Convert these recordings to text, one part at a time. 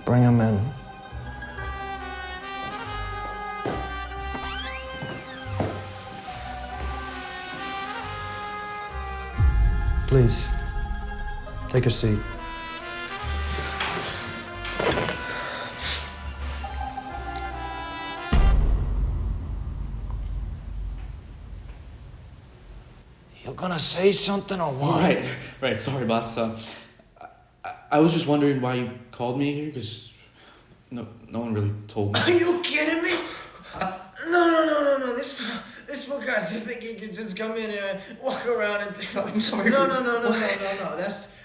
Bring him in. Please, take a seat. You gonna say something or what? Right. Sorry, boss. I was just wondering why you called me here, because no one really told me. Are you kidding me? No. This fool guys, you think he could just come in and walk around and think, I'm sorry. No.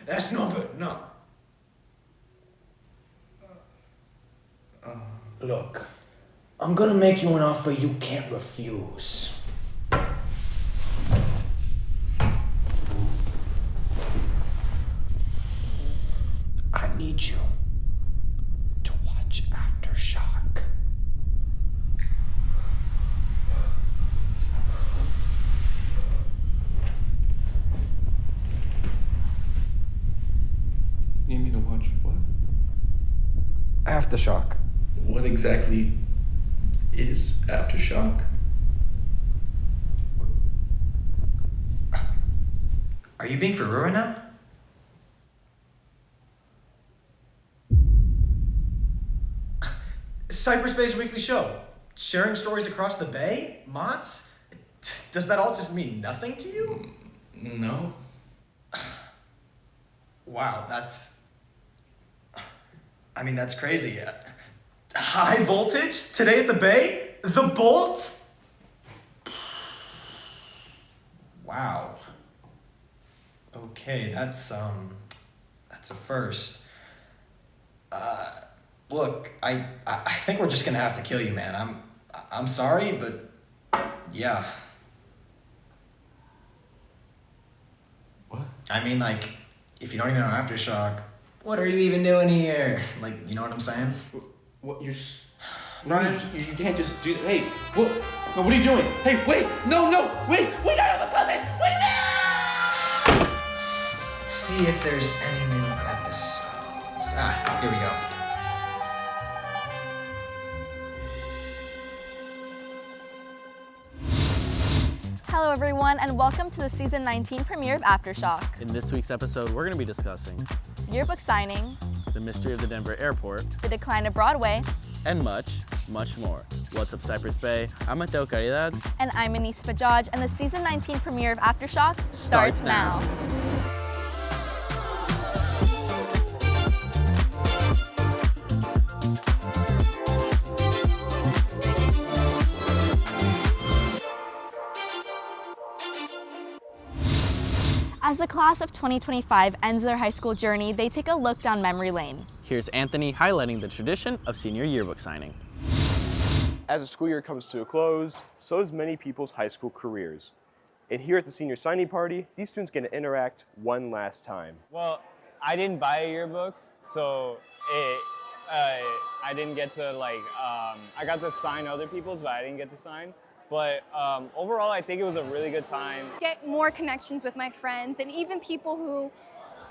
That's no good. No. Look, I'm gonna make you an offer you can't refuse. I need you to watch Aftershock. You need me to watch what? Aftershock. What exactly is Aftershock? Are you being for real right now? Cyberspace Weekly Show. Sharing stories across the bay? Mott's? Does that all just mean nothing to you? No. Wow, that's crazy. High voltage? Today at the bay? The Bolt? Wow. Okay, that's a first. Look, I think we're just gonna have to kill you, man. I'm sorry, but yeah. What? I mean, like, if you don't even know Aftershock, what are you even doing here? Like, you know what I'm saying? What, you're just... Ryan? You can't just do... Hey, what? No, what are you doing? Hey, wait! No! Wait, I have a cousin! Wait, no! Let's see if there's any new episodes. Here we go. Hello everyone, and welcome to the season 19 premiere of Aftershock. In this week's episode, we're going to be discussing Yearbook signing, the mystery of the Denver airport, the decline of Broadway, and much more. What's up, Cypress Bay? I'm Mateo Caridad. and I'm Anissa Bajaj, and the season 19 premiere of Aftershock starts now. As the class of 2025 ends their high school journey, they take a look down memory lane. Here's Anthony highlighting the tradition of senior yearbook signing. As the school year comes to a close, so does many people's high school careers. And here at the senior signing party, these students get to interact one last time. Well, I didn't buy a yearbook, so I didn't get to I got to sign other people's, but I didn't get to sign. But overall, I think it was a really good time. Get more connections with my friends, and even people who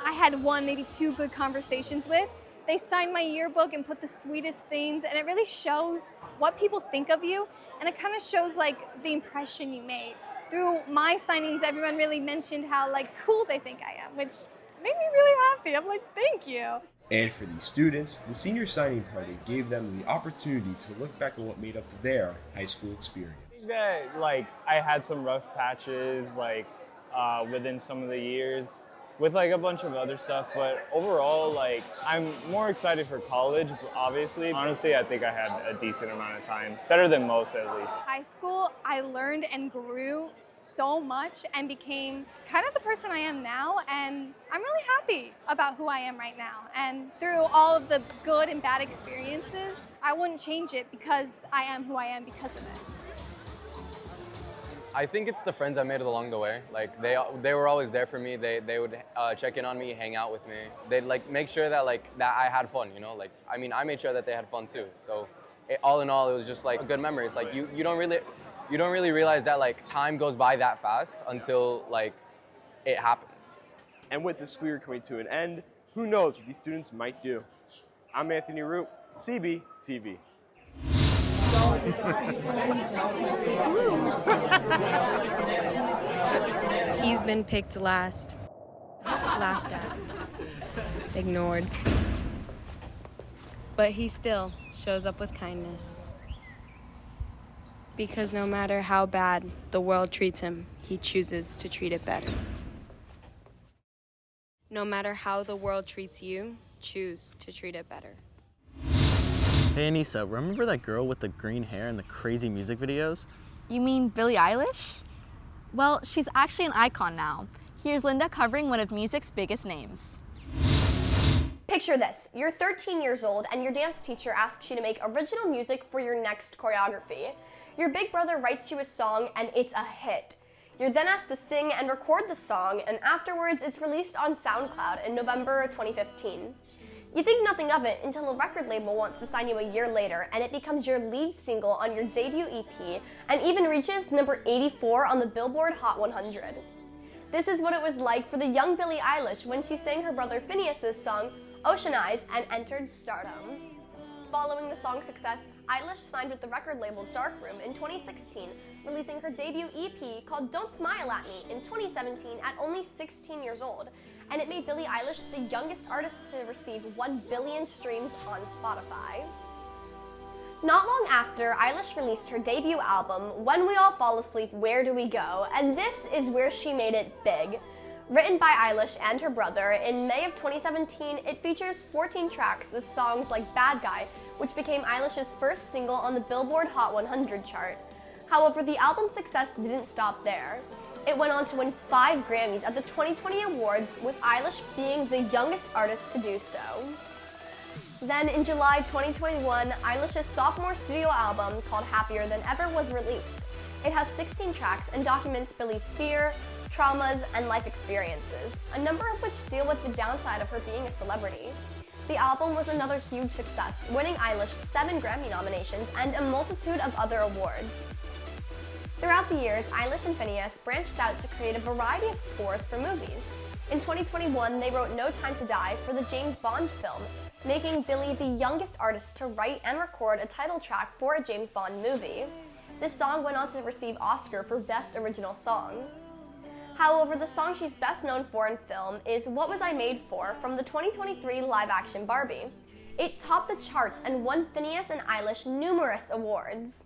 I had one, maybe two good conversations with. They signed my yearbook and put the sweetest things, and it really shows what people think of you, and it kind of shows like the impression you made. Through my signings, everyone really mentioned how cool they think I am, which made me really happy. I'm like, thank you. And for these students, the senior signing party gave them the opportunity to look back on what made up their high school experience. Yeah, I had some rough patches within some of the years with a bunch of other stuff, but overall I'm more excited for college, obviously. Honestly, I think I had a decent amount of time, better than most at least. High school, I learned and grew so much and became kind of the person I am now, and I'm really happy about who I am right now. And through all of the good and bad experiences, I wouldn't change it because I am who I am because of it. I think it's the friends I made along the way. They were always there for me. They would check in on me, hang out with me. They'd make sure that that I had fun, you know? I made sure that they had fun too. So all in all, it was just good memories. You don't really realize that time goes by that fast until it happens. And with the school year coming to an end, who knows what these students might do. I'm Anthony Root, CBTV. He's been picked last, laughed at, ignored. But he still shows up with kindness. Because no matter how bad the world treats him, he chooses to treat it better. No matter how the world treats you, choose to treat it better. Hey Anissa, remember that girl with the green hair and the crazy music videos? You mean Billie Eilish? Well, she's actually an icon now. Here's Linda covering one of music's biggest names. Picture this, you're 13 years old and your dance teacher asks you to make original music for your next choreography. Your big brother writes you a song and it's a hit. You're then asked to sing and record the song, and afterwards it's released on SoundCloud in November 2015. You think nothing of it until a record label wants to sign you a year later, and it becomes your lead single on your debut EP and even reaches number 84 on the Billboard Hot 100. This is what it was like for the young Billie Eilish when she sang her brother Phineas's song Ocean Eyes and entered stardom. Following the song's success, Eilish signed with the record label Darkroom in 2016, releasing her debut EP called Don't Smile at Me in 2017 at only 16 years old, and it made Billie Eilish the youngest artist to receive 1 billion streams on Spotify. Not long after, Eilish released her debut album, When We All Fall Asleep, Where Do We Go? And this is where she made it big. Written by Eilish and her brother, in May of 2017, it features 14 tracks with songs like Bad Guy, which became Eilish's first single on the Billboard Hot 100 chart. However, the album's success didn't stop there. It went on to win 5 Grammys at the 2020 Awards, with Eilish being the youngest artist to do so. Then in July 2021, Eilish's sophomore studio album called Happier Than Ever was released. It has 16 tracks and documents Billie's fear, traumas, and life experiences, a number of which deal with the downside of her being a celebrity. The album was another huge success, winning Eilish 7 Grammy nominations and a multitude of other awards. Throughout the years, Eilish and Phineas branched out to create a variety of scores for movies. In 2021, they wrote No Time to Die for the James Bond film, making Billie the youngest artist to write and record a title track for a James Bond movie. This song went on to receive Oscar for Best Original Song. However, the song she's best known for in film is What Was I Made For from the 2023 live-action Barbie. It topped the charts and won Phineas and Eilish numerous awards.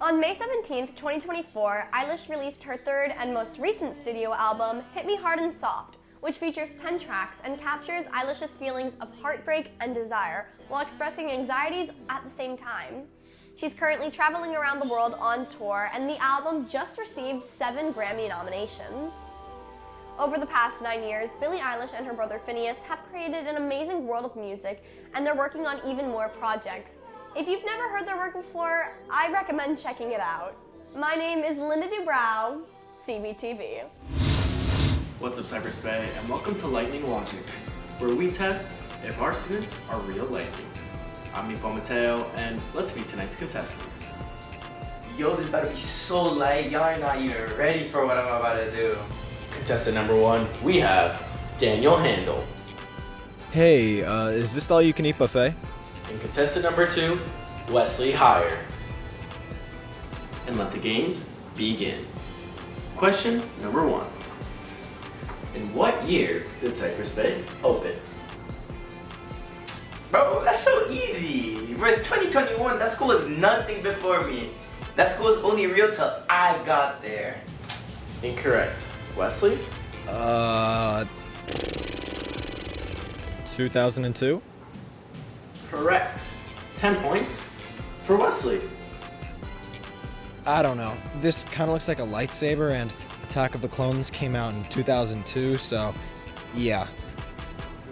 On May 17, 2024, Eilish released her third and most recent studio album, Hit Me Hard and Soft, which features 10 tracks and captures Eilish's feelings of heartbreak and desire while expressing anxieties at the same time. She's currently traveling around the world on tour, and the album just received 7 Grammy nominations. Over the past 9 years, Billie Eilish and her brother Phineas have created an amazing world of music, and they're working on even more projects. If you've never heard their work before, I recommend checking it out. My name is Linda Dubrow, CBTV. What's up, Cypress Bay, and welcome to Lightning Logic, where we test if our students are real lightning. I'm Nico Mateo, and let's meet tonight's contestants. Yo, this better be so light. Y'all are not even ready for what I'm about to do. Contestant number 1, we have Daniel Handel. Hey, is this the all-you-can-eat buffet? And contestant number 2, Wesley Heyer. And let the games begin. Question number 1. In what year did Cypress Bay open? Bro, that's so easy. Bro, it's 2021. That school was nothing before me. That school was only real till I got there. Incorrect. Wesley? 2002? Correct. 10 points for Wesley. I don't know. This kind of looks like a lightsaber, and Attack of the Clones came out in 2002, so yeah.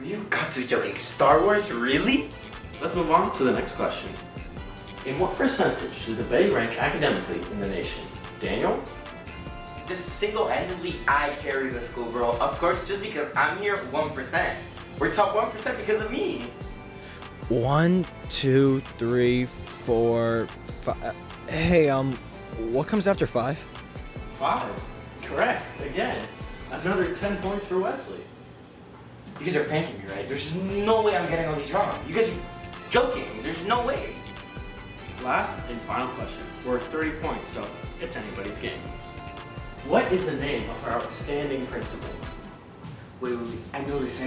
You got to be joking. Star Wars, really? Let's move on to the next question. In what percentage did the Bay rank academically in the nation? Daniel? Just single-handedly, I carry the school, bro. Of course, just because I'm here, 1%. We're top 1% because of me. 1, 2, 3, 4, 5. Hey, what comes after 5? 5. Correct. Again. Another 10 points for Wesley. You guys are pranking me, right? There's no way I'm getting all these wrong. You guys are joking. There's no way. Last and final question. We're at 30 points, so it's anybody's game. What is the name of our outstanding principal? Wait. I know this.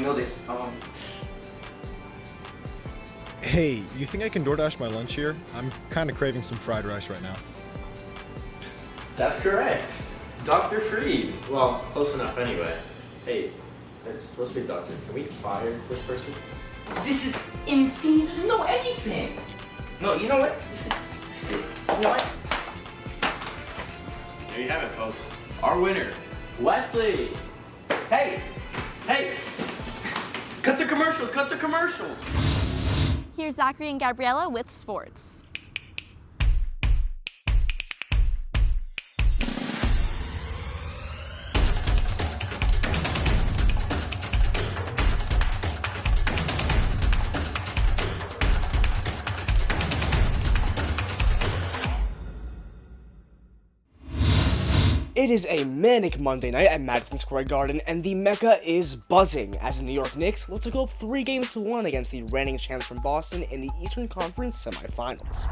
Hey, you think I can DoorDash my lunch here? I'm kind of craving some fried rice right now. That's correct. Dr. Freed. Well, close enough anyway. Hey, it's supposed to be doctor. Can we fire this person? This is insane. He doesn't know anything. No, you know what? This is it. You know what? There you have it, folks. Our winner, Wesley. Hey! Cut to commercials. Here's Zachary and Gabriella with sports. It is a manic Monday night at Madison Square Garden, and the Mecca is buzzing as the New York Knicks look to go up 3-1 against the reigning champs from Boston in the Eastern Conference semifinals.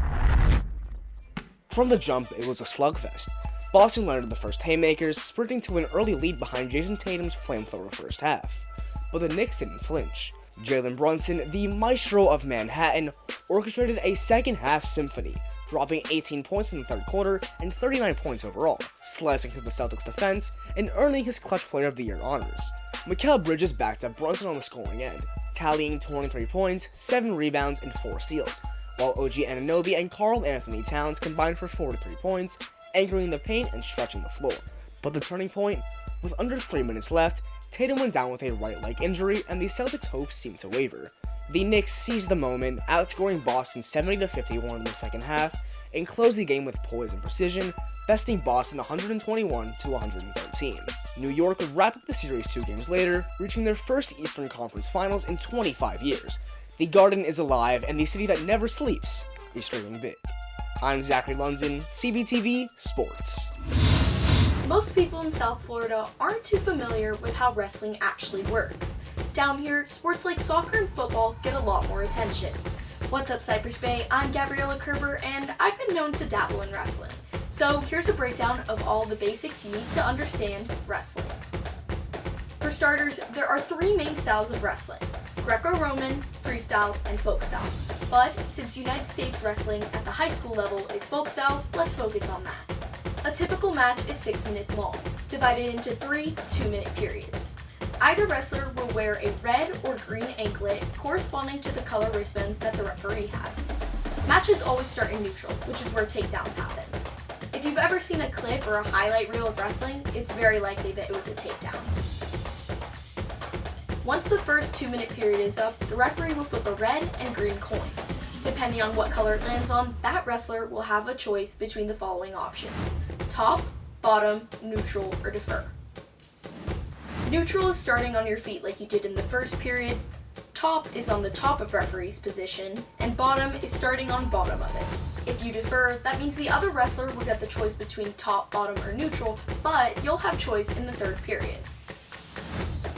From the jump, it was a slugfest. Boston landed the first haymakers, sprinting to an early lead behind Jason Tatum's flamethrower first half. But the Knicks didn't flinch. Jalen Brunson, the maestro of Manhattan, orchestrated a second-half symphony, dropping 18 points in the third quarter and 39 points overall, slicing through the Celtics' defense and earning his Clutch Player of the Year honors. Mikal Bridges backed up Brunson on the scoring end, tallying 23 points, 7 rebounds, and 4 steals, while OG Anunoby and Karl Anthony Towns combined for 43 points, anchoring the paint and stretching the floor. But the turning point, with under 3 minutes left, Tatum went down with a right leg injury, and the Celtics' hopes seemed to waver. The Knicks seized the moment, outscoring Boston 70-51 in the second half, and closed the game with poise and precision, besting Boston 121-113. New York would wrap up the series 2 games later, reaching their first Eastern Conference Finals in 25 years. The Garden is alive, and the city that never sleeps is dreaming big. I'm Zachary London, CBTV Sports. Most people in South Florida aren't too familiar with how wrestling actually works. Down here, sports like soccer and football get a lot more attention. What's up, Cypress Bay? I'm Gabriella Kerber, and I've been known to dabble in wrestling. So here's a breakdown of all the basics you need to understand wrestling. For starters, there are 3 main styles of wrestling: Greco-Roman, freestyle, and folk style. But since United States wrestling at the high school level is folk style, let's focus on that. A typical match is 6 minutes long, divided into 3 2-minute periods. Either wrestler will wear a red or green anklet corresponding to the color wristbands that the referee has. Matches always start in neutral, which is where takedowns happen. If you've ever seen a clip or a highlight reel of wrestling, it's very likely that it was a takedown. Once the first 2-minute period is up, the referee will flip a red and green coin. Depending on what color it lands on, that wrestler will have a choice between the following options: top, bottom, neutral, or defer. Neutral is starting on your feet like you did in the first period, top is on the top of referee's position, and bottom is starting on bottom of it. If you defer, that means the other wrestler will get the choice between top, bottom, or neutral, but you'll have choice in the third period.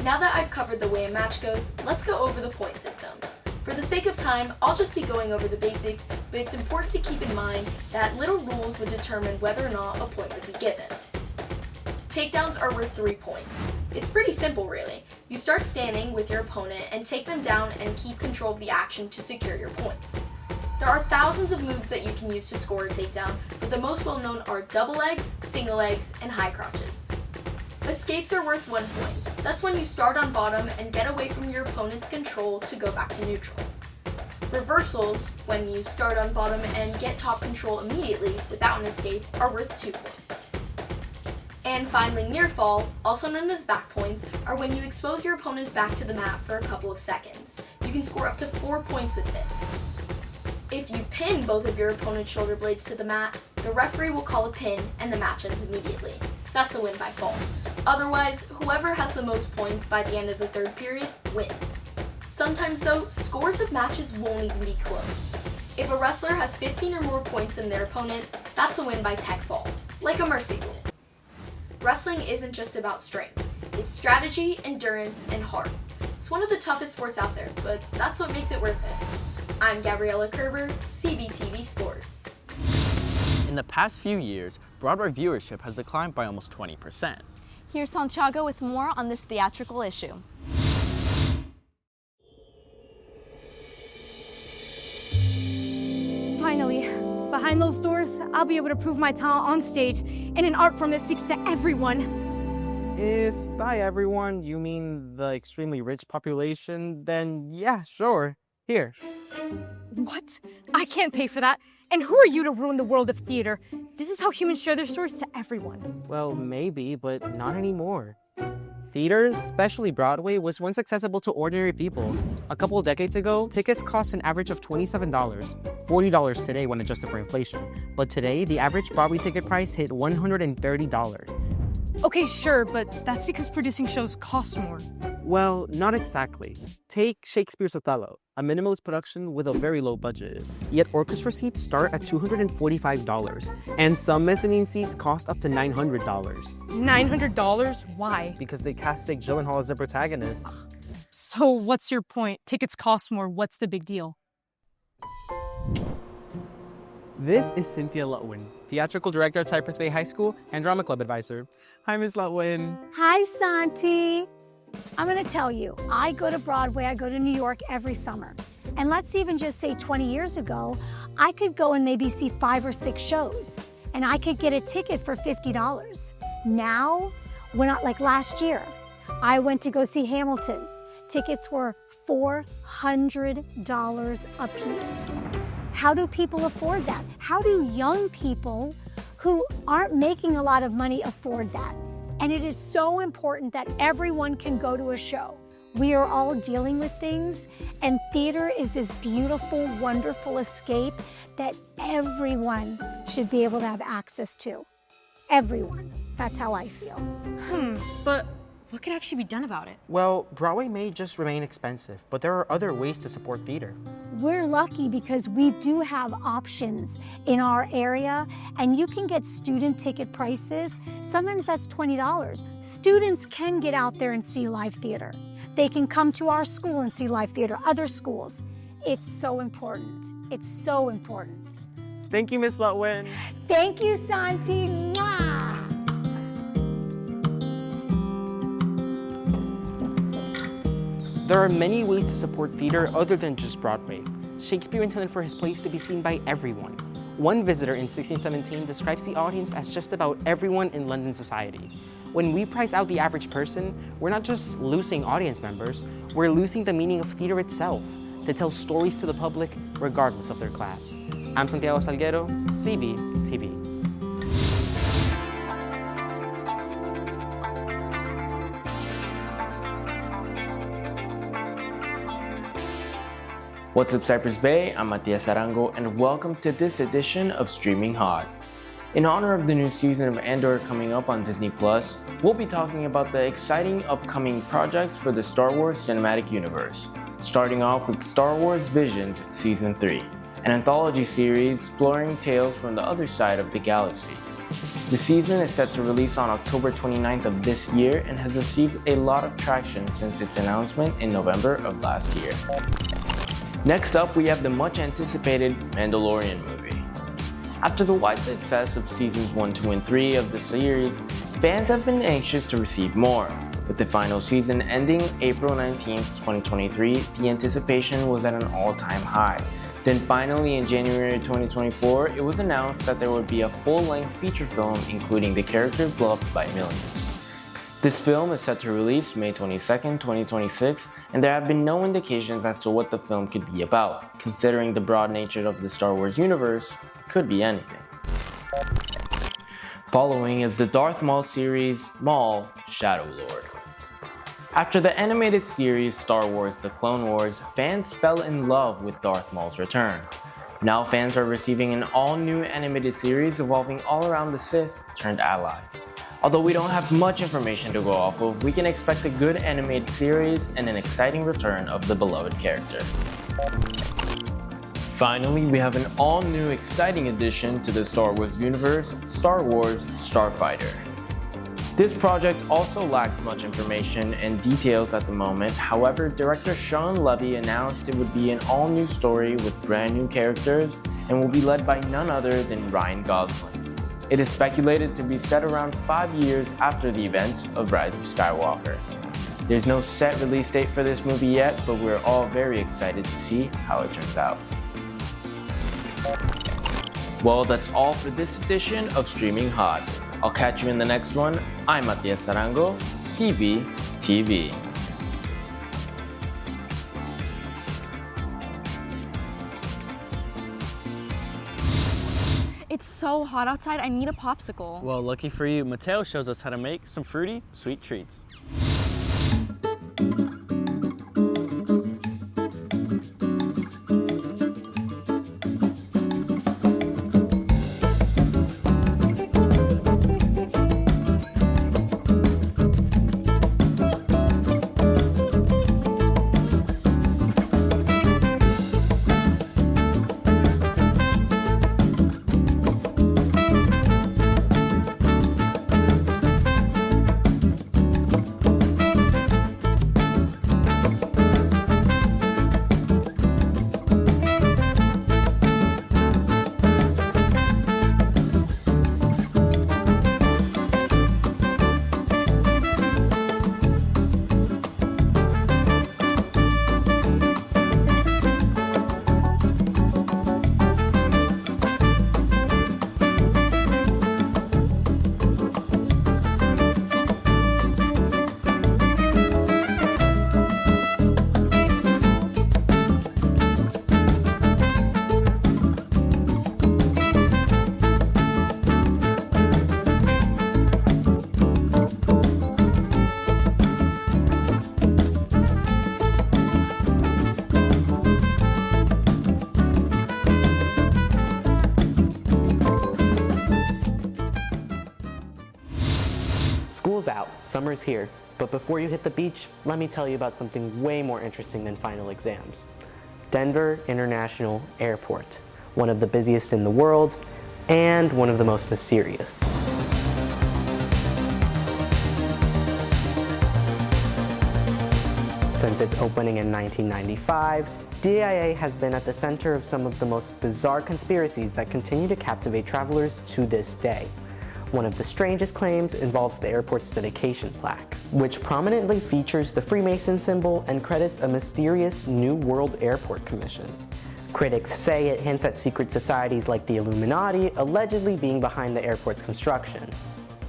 Now that I've covered the way a match goes, let's go over the point system. For the sake of time, I'll just be going over the basics, but it's important to keep in mind that little rules would determine whether or not a point would be given. Takedowns are worth 3 points. It's pretty simple, really. You start standing with your opponent and take them down and keep control of the action to secure your points. There are thousands of moves that you can use to score a takedown, but the most well-known are double legs, single legs, and high crotches. Escapes are worth 1 point. That's when you start on bottom and get away from your opponent's control to go back to neutral. Reversals, when you start on bottom and get top control immediately without an escape, are worth 2 points. And finally, near fall, also known as back points, are when you expose your opponent's back to the mat for a couple of seconds. You can score up to 4 points with this. If you pin both of your opponent's shoulder blades to the mat, the referee will call a pin and the match ends immediately. That's a win by fall. Otherwise, whoever has the most points by the end of the third period wins. Sometimes though, scores of matches won't even be close. If a wrestler has 15 or more points than their opponent, that's a win by tech fall, like a mercy rule. Wrestling isn't just about strength. It's strategy, endurance, and heart. It's one of the toughest sports out there, but that's what makes it worth it. I'm Gabriella Kerber, CBTV Sports. In the past few years, Broadway viewership has declined by almost 20%. Here's Santiago with more on this theatrical issue. Finally, behind those doors, I'll be able to prove my talent on stage in an art form that speaks to everyone. If by everyone you mean the extremely rich population, then yeah, sure. Here. What? I can't pay for that. And who are you to ruin the world of theater? This is how humans share their stories to everyone. Well, maybe, but not anymore. Theater, especially Broadway, was once accessible to ordinary people. A couple of decades ago, tickets cost an average of $27, $40 today when adjusted for inflation. But today, the average Broadway ticket price hit $130. Okay, sure, but that's because producing shows costs more. Well, not exactly. Take Shakespeare's Othello, a minimalist production with a very low budget. Yet orchestra seats start at $245, and some mezzanine seats cost up to $900. $900? Why? Because they cast Jake Gyllenhaal as the protagonist. So what's your point? Tickets cost more, what's the big deal? This is Cynthia Lutwin, theatrical director at Cypress Bay High School and drama club advisor. Hi, Miss Lutwin. Hi, Santi. I'm going to tell you, I go to Broadway, I go to New York every summer. And let's even just say 20 years ago, I could go and maybe see 5 or 6 shows, and I could get a ticket for $50. Now, like last year, I went to go see Hamilton. Tickets were $400 a piece. How do people afford that? How do young people who aren't making a lot of money afford that? And it is so important that everyone can go to a show. We are all dealing with things, and theater is this beautiful, wonderful escape that everyone should be able to have access to. Everyone. That's how I feel. But what could actually be done about it? Well, Broadway may just remain expensive, but there are other ways to support theater. We're lucky because we do have options in our area, and you can get student ticket prices. Sometimes that's $20. Students can get out there and see live theater. They can come to our school and see live theater, other schools. It's so important. It's so important. Thank you, Miss Lutwin. Thank you, Santi. Mwah! There are many ways to support theater other than just Broadway. Shakespeare intended for his plays to be seen by everyone. One visitor in 1617 describes the audience as just about everyone in London society. When we price out the average person, we're not just losing audience members, we're losing the meaning of theater itself, to tell stories to the public regardless of their class. I'm Santiago Salguero, CBTV. What's up, Cypress Bay? I'm Matias Arango, and welcome to this edition of Streaming Hot. In honor of the new season of Andor coming up on Disney+, we'll be talking about the exciting upcoming projects for the Star Wars Cinematic Universe, starting off with Star Wars Visions Season 3, an anthology series exploring tales from the other side of the galaxy. The season is set to release on October 29th of this year and has received a lot of traction since its announcement in November of last year. Next up, we have the much anticipated Mandalorian movie. After the wide success of seasons 1, 2, and 3 of the series, fans have been anxious to receive more. With the final season ending April 19, 2023, the anticipation was at an all-time high. Then finally in January 2024, it was announced that there would be a full-length feature film including the characters loved by millions. This film is set to release May 22, 2026, and there have been no indications as to what the film could be about. Considering the broad nature of the Star Wars universe, it could be anything. Following is the Darth Maul series, Maul, Shadow Lord. After the animated series Star Wars The Clone Wars, fans fell in love with Darth Maul's return. Now fans are receiving an all-new animated series revolving all around the Sith turned ally. Although we don't have much information to go off of, we can expect a good animated series and an exciting return of the beloved character. Finally, we have an all-new exciting addition to the Star Wars universe, Star Wars Starfighter. This project also lacks much information and details at the moment. However, director Sean Levy announced it would be an all-new story with brand new characters and will be led by none other than Ryan Gosling. It is speculated to be set around 5 years after the events of Rise of Skywalker. There's no set release date for this movie yet, but we're all very excited to see how it turns out. Well, that's all for this edition of Streaming Hot. I'll catch you in the next one. I'm Matias Sarango, CBTV. It's so hot outside, I need a popsicle. Well, lucky for you, Mateo shows us how to make some fruity, sweet treats. School's out, summer's here, but before you hit the beach, let me tell you about something way more interesting than final exams. Denver International Airport, one of the busiest in the world, and one of the most mysterious. Since its opening in 1995, DIA has been at the center of some of the most bizarre conspiracies that continue to captivate travelers to this day. One of the strangest claims involves the airport's dedication plaque, which prominently features the Freemason symbol and credits a mysterious New World Airport Commission. Critics say it hints at secret societies like the Illuminati allegedly being behind the airport's construction.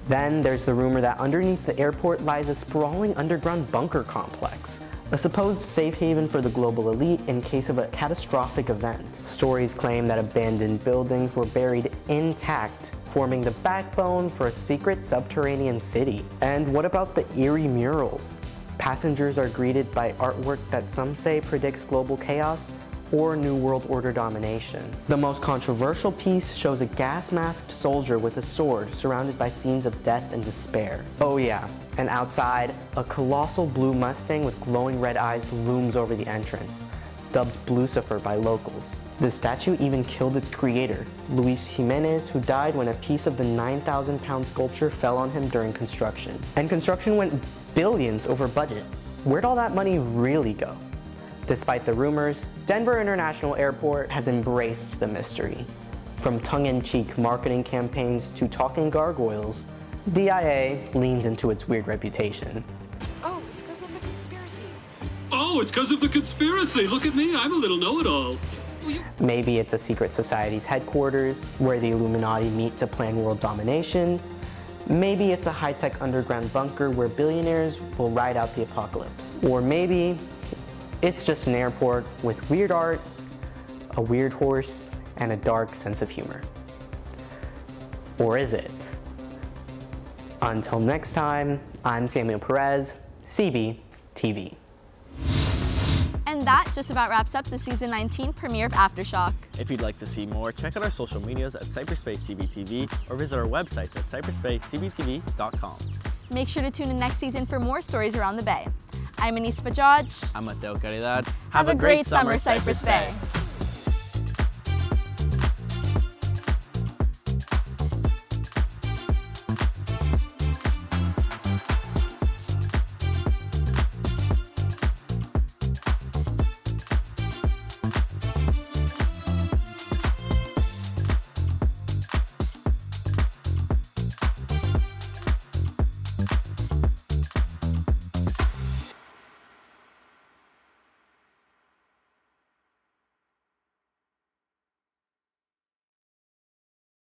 Then there's the rumor that underneath the airport lies a sprawling underground bunker complex, a supposed safe haven for the global elite in case of a catastrophic event. Stories claim that abandoned buildings were buried intact, forming the backbone for a secret subterranean city. And what about the eerie murals? Passengers are greeted by artwork that some say predicts global chaos or New World Order domination. The most controversial piece shows a gas-masked soldier with a sword surrounded by scenes of death and despair. Oh yeah, and outside, a colossal blue Mustang with glowing red eyes looms over the entrance, dubbed Blucifer by locals. The statue even killed its creator, Luis Jimenez, who died when a piece of the 9,000-pound sculpture fell on him during construction. And construction went billions over budget. Where'd all that money really go? Despite the rumors, Denver International Airport has embraced the mystery. From tongue-in-cheek marketing campaigns to talking gargoyles, DIA leans into its weird reputation. Oh, it's because of the conspiracy. Oh, it's because of the conspiracy. Look at me, I'm a little know-it-all. Maybe it's a secret society's headquarters, where the Illuminati meet to plan world domination. Maybe it's a high-tech underground bunker where billionaires will ride out the apocalypse. Or maybe it's just an airport with weird art, a weird horse, and a dark sense of humor. Or is it? Until next time, I'm Samuel Perez, CBTV. And that just about wraps up the season 19 premiere of Aftershock. If you'd like to see more, check out our social medias at Cyberspace CBTV or visit our website at cyberspacecbtv.com. Make sure to tune in next season for more stories around the Bay. I'm Anis Bajaj. I'm Mateo Caridad. Have a great summer, Cypress Bay.